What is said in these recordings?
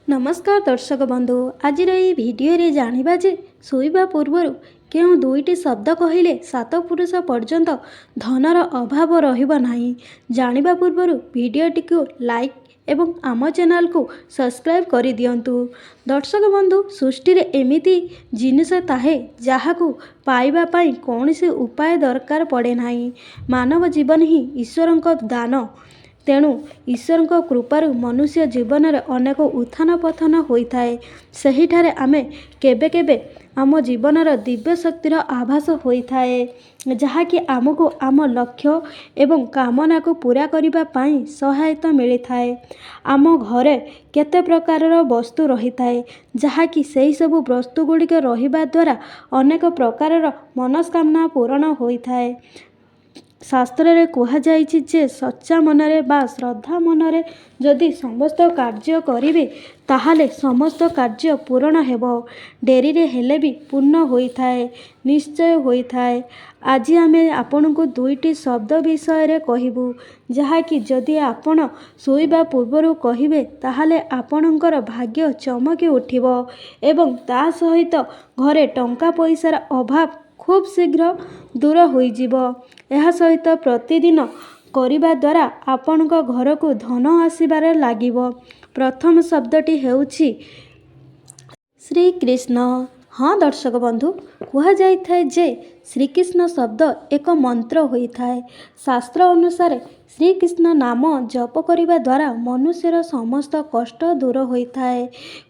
नमस्कार दर्शक बंधु आज भिडियो जानिबा जे शोइबा पूर्वर केउं दुईटी शब्द कहिले सात पुरुष पर्यंत धनर अभाव रहिबो नाही। जानिबा पूर्वर भिडियोटी को लाइक एवं आम चैनल को सब्सक्राइब करि दियंतु। दर्शक बंधु सृष्टि रे एमिति जिनिस ताहे जाहाकू पाइबा पाई कौनसी उपाय दरकार पड़े नाही। मानव जीवन ही ईश्वरंक दान। तेणु ईश्वर कृपार मनुष्य जीवन में अनेक उत्थान पथन होता है। सही ठारे आमे केबे केबे आम जीवन दिव्य शक्तिर आभास होता है जहाँकि आमको आम लक्ष्य एवं कामना को पूरा करने पाई सहायता मिलता है। आम घरे केते प्रकार वस्तु रही है जहाँकि से सब वस्तु गुड़िक रहिबा द्वारा अनेक प्रकार मनस्कामना पूरण होता है। शास्त्र रे कहा जाइछि जे सच्चा मनरे बा श्रद्धा मनरे जदि समस्त कार्य करिवे ताहाले समस्त कार्य पूर्ण हेबो। डेरी रे हेले भी पूर्ण होता है, निश्चय होता है। आज आमे आपन को दुईटी शब्द विषय रे कहिबु जहाँकि जदि आपण शोइबा पूर्वरु कहिबे ताहाले आपणकर भाग्य चमकी उठिबो एवं ता सहित घरे टंका पैसार अभाव खूब शीघ्र दूर होइजिबो। यह सहित प्रतिदिन करिबा द्वारा आपणक घर को धन आसीबारे लागिबो। प्रथम शब्दटी हेउछि श्रीकृष्ण। हाँ दर्शक बंधु कहा जाइथाय जे श्रीकृष्ण शब्द एक मंत्र होता है। शास्त्र अनुसार श्रीकृष्ण नाम जप करिबा द्वारा मनुष्यर समस्त कष्ट दूर होता है।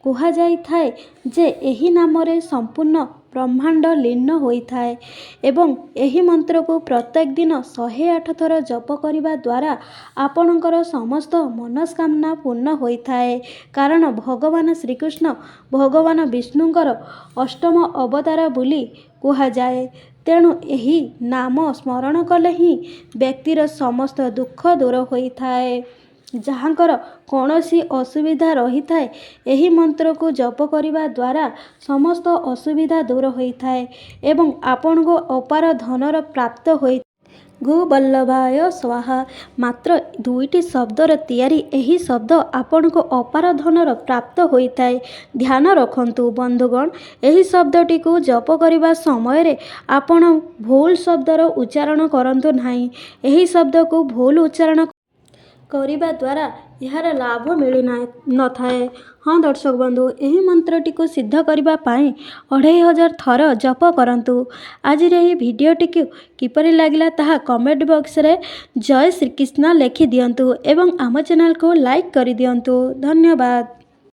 कहा जाइथाय जे एही नाम रे संपूर्ण ब्रह्मांड लीन होता है एवं एही मंत्र को प्रत्येक दिन 108 थर जप करिबा द्वारा आपणकर समस्त मनस्कामना पूर्ण होता है। कारण भगवान श्रीकृष्ण भगवान विष्णुंकर अष्टम अवतार बोली कहा जाए। तेणु एही नाम स्मरण कले ही व्यक्तिर समस्त दुख दूर होता है। जहाँकर कौनसी असुविधा रही था यही मंत्र को जप करिबा द्वारा समस्त असुविधा दूर होता है एवं आपन को अपार धनर प्राप्त होता। गोवल्लभाय स्वाहा मात्र दुईटी शब्दर तैयारी यही शब्द आपण को अपार धनर प्राप्त होता है। ध्यान रखंतु बंधुगण यही शब्दटी को जप करिबा समय रे आपण भूल शब्दर उच्चारण करंतु नाही। यही शब्द को भूल उच्चारण करिबा द्वारा यार लाभ मिली न थाए। हाँ दर्शक बंधु यही मंत्रटी को सिद्ध करने पाई 2500 थर जप करंतु। आज यही भिडियोटी को किपरि लागला ताहा कमेंट बॉक्स रे जय श्रीकृष्ण लिखि दियंतु एवं आम चैनल को लाइक करि दियंतु। धन्यवाद।